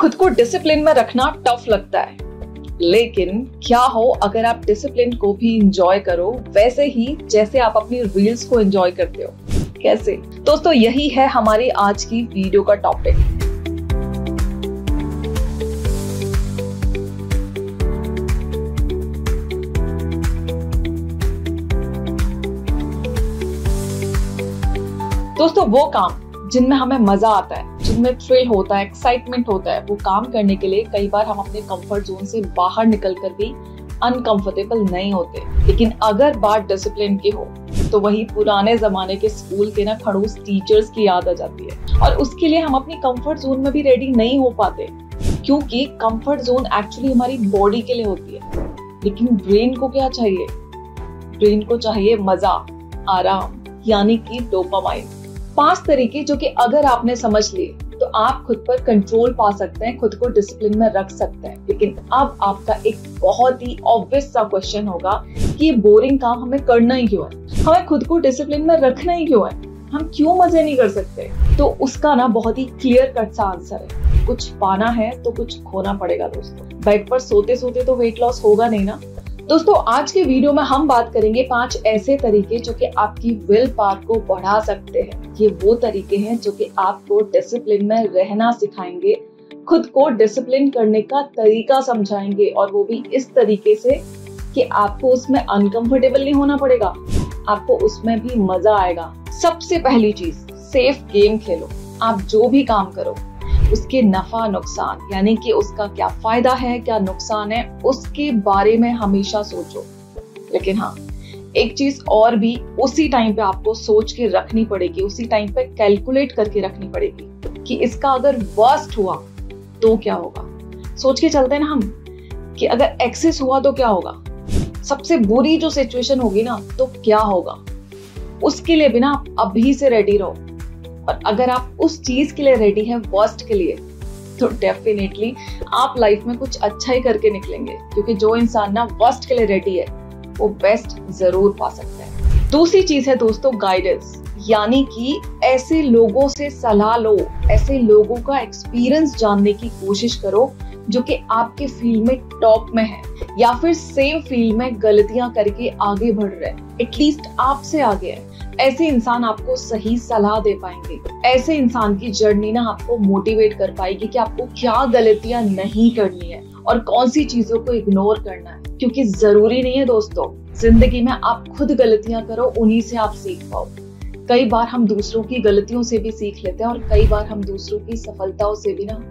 खुद को डिसिप्लिन में रखना टफ लगता है, लेकिन क्या हो अगर आप डिसिप्लिन को भी इंजॉय करो वैसे ही जैसे आप अपनी रील्स को एंजॉय करते हो। कैसे? दोस्तों यही है हमारी आज की वीडियो का टॉपिक। दोस्तों वो काम जिनमें हमें मजा आता है, जिनमें थ्रिल होता है, एक्साइटमेंट होता है, वो काम करने के लिए कई बार हम अपने कंफर्ट जोन से बाहर निकल कर भी अनकंफर्टेबल नहीं होते। लेकिन अगर बात डिसिप्लिन की हो तो वही पुराने जमाने के स्कूल के ना खड़ूस टीचर्स की याद आ जाती है। और उसके लिए हम अपनी कंफर्ट जोन में भी रेडी नहीं हो पाते, क्योंकि कंफर्ट जोन एक्चुअली हमारी बॉडी के लिए होती है। लेकिन ब्रेन को क्या चाहिए? ब्रेन को चाहिए मजा, आराम, यानी कि डोपामाइन। 5 तरीके जो कि अगर आपने समझ लिए तो आप खुद पर कंट्रोल पा सकते हैं, खुद को डिसिप्लिन में रख सकते हैं। लेकिन अब आपका एक बहुत ही ऑब्वियस सा क्वेश्चन होगा कि ये बोरिंग काम हमें करना ही क्यों है? हमें खुद को डिसिप्लिन में रखना ही क्यों है? हम क्यों मजे नहीं कर सकते? तो उसका ना बहुत ही क्लियर कट सा आंसर है। कुछ पाना है तो कुछ खोना पड़ेगा दोस्तों। बेड पर सोते सोते तो वेट लॉस होगा नहीं ना। दोस्तों आज के वीडियो में हम बात करेंगे 5 ऐसे तरीके जो कि आपकी विल पावर को बढ़ा सकते हैं। ये वो तरीके हैं जो कि आपको डिसिप्लिन में रहना सिखाएंगे, खुद को डिसिप्लिन करने का तरीका समझाएंगे, और वो भी इस तरीके से कि आपको उसमें अनकंफर्टेबल नहीं होना पड़ेगा, आपको उसमें भी मजा आएगा। सबसे पहली चीज, सेफ गेम खेलो। आप जो भी काम करो उसके नफा नुकसान, यानी कि उसका क्या फायदा है, क्या नुकसान है, उसके बारे में हमेशा सोचो। लेकिन हाँ, एक चीज और भी उसी टाइम पे आपको सोच के रखनी पड़ेगी, उसी टाइम पे कैलकुलेट करके रखनी पड़ेगी कि इसका अगर वर्स्ट हुआ तो क्या होगा। सोच के चलते हैं ना हम कि अगर एक्सेस हुआ तो क्या होगा, सबसे बुरी जो सिचुएशन होगी ना तो क्या होगा। उसके लिए भी ना आप अभी से रेडी रहो। और अगर आप उस चीज के लिए रेडी हैं, वर्स्ट के लिए, तो डेफिनेटली आप लाइफ में कुछ अच्छा ही करके निकलेंगे, क्योंकि जो इंसान ना वर्स्ट के लिए रेडी है वो बेस्ट जरूर पा सकता है। दूसरी चीज है दोस्तों गाइडेंस, यानी कि ऐसे लोगों से सलाह लो, ऐसे लोगों का एक्सपीरियंस जानने की कोशिश करो जो कि आपके फील्ड में टॉप में है, या फिर सेम फील्ड में गलतियां करके आगे बढ़ रहे हैं, एटलीस्ट आपसे आगे है। ऐसे इंसान आपको सही सलाह दे पाएंगे। ऐसे इंसान की जर्नी ना आपको मोटिवेट कर पाएगी कि आपको क्या गलतियां नहीं करनी है और कौन सी चीजों को इग्नोर करना है। क्योंकि जरूरी नहीं है दोस्तों जिंदगी में आप खुद गलतियां करो, उन्हीं से आप सीख पाओ। कई बार हम दूसरों की गलतियों से भी सीख लेते हैं, और कई बार हम दूसरों की सफलताओं से भी ना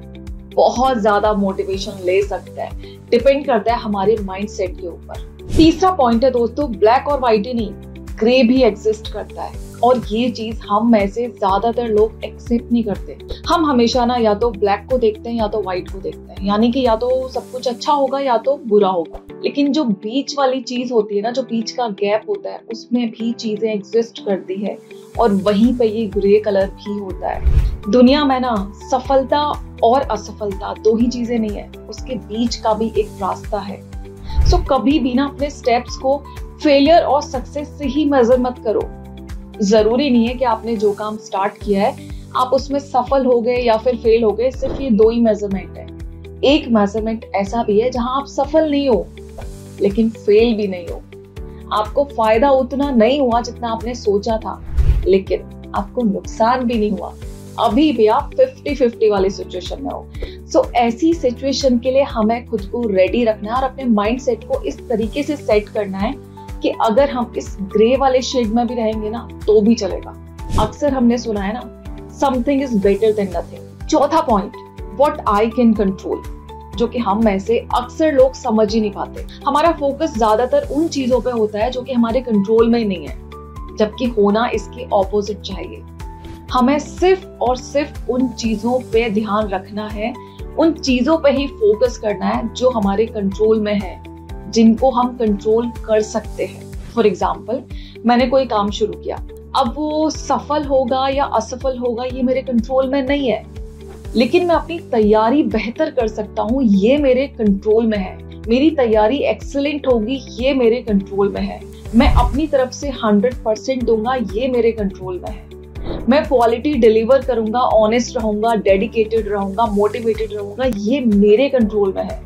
बहुत ज्यादा मोटिवेशन ले सकते हैं। डिपेंड करता है हमारे माइंडसेट के ऊपर। तीसरा पॉइंट है दोस्तों, ब्लैक और व्हाइट ही नहीं, ग्रे भी एग्जिस्ट करता है। और ये चीज हम में से ज्यादातर लोग एक्सेप्ट नहीं करते। हम हमेशा ना या तो ब्लैक को देखते हैं या तो व्हाइट को देखते हैं, यानी कि या तो सब कुछ अच्छा होगा या तो बुरा होगा। लेकिन जो बीच वाली चीज होती है ना, जो बीच का गैप होता है, उसमें भी चीजें एग्जिस्ट करती है, और वहीं पे ये ग्रे कलर भी होता है। दुनिया में ना सफलता और असफलता दो ही चीजें नहीं है, उसके बीच का भी एक रास्ता है। सो कभी भी ना अपने स्टेप्स को फेलियर और सक्सेस से ही मेजर मत करो। जरूरी नहीं है कि आपने जो काम स्टार्ट किया है आप उसमें सफल हो गए या फिर फेल हो गए, सिर्फ ये 2 ही मेजरमेंट है। एक मेजरमेंट ऐसा भी है जहां आप सफल नहीं हो लेकिन फेल भी नहीं हो। आपको फायदा उतना नहीं हुआ जितना आपने सोचा था, लेकिन आपको नुकसान भी नहीं हुआ। अभी भी आप 50-50 वाली सिचुएशन में हो। सो ऐसी सिचुएशन के लिए हमें खुद को रेडी रखना है और अपने माइंडसेट को इस तरीके से सेट करना है कि अगर हम इस ग्रे वाले शेड में भी रहेंगे ना तो भी चलेगा। अक्सर हमने सुना है ना, something is better than nothing. चौथा point, what I can control, जो कि हम में से अक्सर लोग समझ ही नहीं पाते। हमारा फोकस ज्यादातर उन चीजों पे होता है जो कि हमारे कंट्रोल में ही नहीं है, जबकि होना इसके ऑपोजिट चाहिए। हमें सिर्फ और सिर्फ उन चीजों पे ध्यान रखना है, उन चीजों पे ही फोकस करना है जो हमारे कंट्रोल में है, जिनको हम कंट्रोल कर सकते हैं। फॉर एग्जाम्पल, मैंने कोई काम शुरू किया, अब वो सफल होगा या असफल होगा ये मेरे कंट्रोल में नहीं है, लेकिन मैं अपनी तैयारी बेहतर कर सकता हूँ, ये मेरे कंट्रोल में है। मेरी तैयारी एक्सीलेंट होगी, ये मेरे कंट्रोल में है। मैं अपनी तरफ से 100% दूंगा, ये मेरे कंट्रोल में है। मैं क्वालिटी डिलीवर करूंगा, ऑनेस्ट रहूंगा, डेडिकेटेड रहूंगा, मोटिवेटेड रहूंगा, ये मेरे कंट्रोल में है।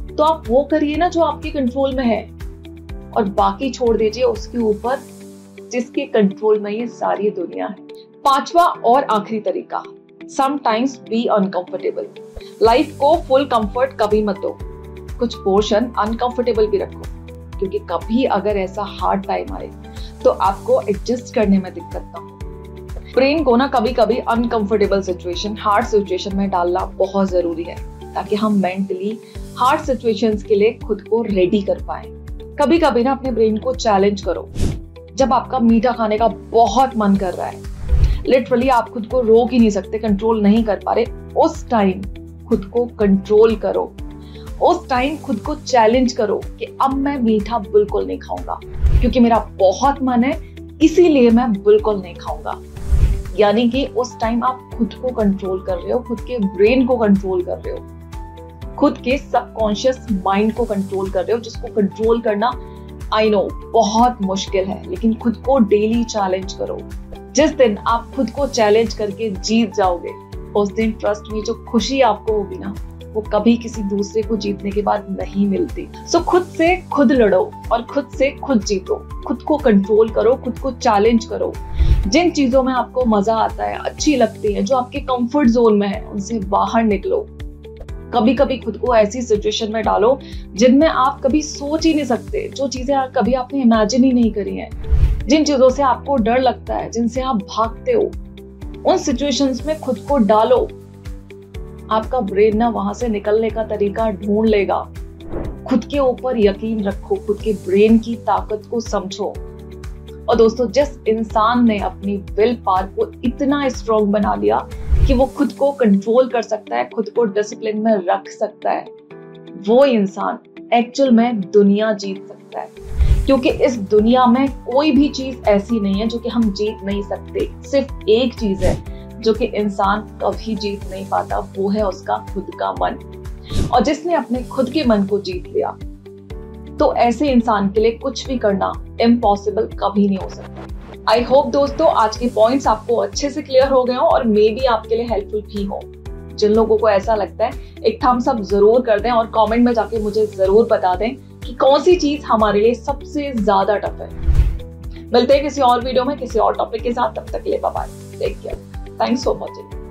तो आप वो करिए ना जो आपके कंट्रोल में है, और बाकी छोड़ दीजिए उसके ऊपर जिसके कंट्रोल में ये सारी दुनिया है। पांचवा और आखिरी तरीका, समटाइम्स बी अनकंफर्टेबल। लाइफ को फुल कंफर्ट कभी मत दो, कुछ पोर्शन अनकंफर्टेबल भी रखो, क्योंकि कभी अगर ऐसा हार्ड टाइम आए तो आपको एडजस्ट करने में दिक्कत ना हो। ब्रेन को ना कभी कभी अनकंफर्टेबल सिचुएशन, हार्ड सिचुएशन में डालना बहुत जरूरी है, ताकि हम मेंटली हार्ड सिचुएशंस के लिए खुद को रेडी कर पाए। कभी कभी ना अपने ब्रेन को चैलेंज करो। जब आपका मीठा खाने का बहुत मन कर रहा है, लिटरली आप खुद को रोक ही नहीं सकते, कंट्रोल नहीं कर पा रहे, उस टाइम खुद को कंट्रोल करो। उस टाइम खुद को चैलेंज करो कि अब मैं मीठा बिल्कुल नहीं खाऊंगा, क्योंकि मेरा बहुत मन है, इसीलिए मैं बिल्कुल नहीं खाऊंगा। यानी कि उस टाइम आप खुद को कंट्रोल कर रहे हो, खुद के ब्रेन को कंट्रोल कर रहे हो, खुद के सबकॉन्शियस माइंड को कंट्रोल कर रहे हो, जिसको कंट्रोल करना आई नो बहुत मुश्किल है, लेकिन खुद को डेली चैलेंज करो। जिस दिन आप खुद को चैलेंज करके जीत जाओगे, उस दिन ट्रस्ट में जो खुशी आपको होगी ना, वो कभी किसी दूसरे को जीतने के बाद नहीं मिलती। सो खुद से खुद लड़ो और खुद से खुद जीतो। खुद को कंट्रोल करो, खुद को चैलेंज करो। जिन चीजों में आपको मजा आता है, अच्छी लगती है, जो आपके कंफर्ट जोन में है, उनसे बाहर निकलो। कभी कभी खुद को ऐसी सिचुएशन में डालो जिनमें आप कभी सोच ही नहीं सकते, जो चीजें कभी आपने इमेजिन ही नहीं करी हैं, जिन चीजों से आपको डर लगता है, जिनसे आप भागते हो, उन सिचुएशंस में खुद को डालो। आपका ब्रेन ना वहां से निकलने का तरीका ढूंढ लेगा। खुद के ऊपर यकीन रखो, खुद के ब्रेन की ताकत को समझो। और दोस्तों, जिस इंसान ने अपनी विल पावर को इतना स्ट्रॉन्ग बना लिया कि वो खुद को कंट्रोल कर सकता है, खुद को डिसिप्लिन में रख सकता है, वो इंसान एक्चुअल में दुनिया जीत सकता है। क्योंकि इस दुनिया में कोई भी चीज ऐसी नहीं है जो कि हम जीत नहीं सकते। सिर्फ एक चीज है जो कि इंसान कभी जीत नहीं पाता, वो है उसका खुद का मन। और जिसने अपने खुद के मन को जीत लिया, तो ऐसे इंसान के लिए कुछ भी करना इम्पॉसिबल कभी नहीं हो सकता। आई होप दोस्तों आज के पॉइंट्स आपको अच्छे से क्लियर हो गए हो और मे बी आपके लिए हेल्पफुल भी हो। जिन लोगों को ऐसा लगता है, एक थम्स अप जरूर कर दें और कमेंट में जाके मुझे जरूर बता दें कि कौन सी चीज हमारे लिए सबसे ज्यादा टफ है। मिलते हैं किसी और वीडियो में किसी और टॉपिक के साथ, तब तक के लिए bye bye, take care, thanks for watching.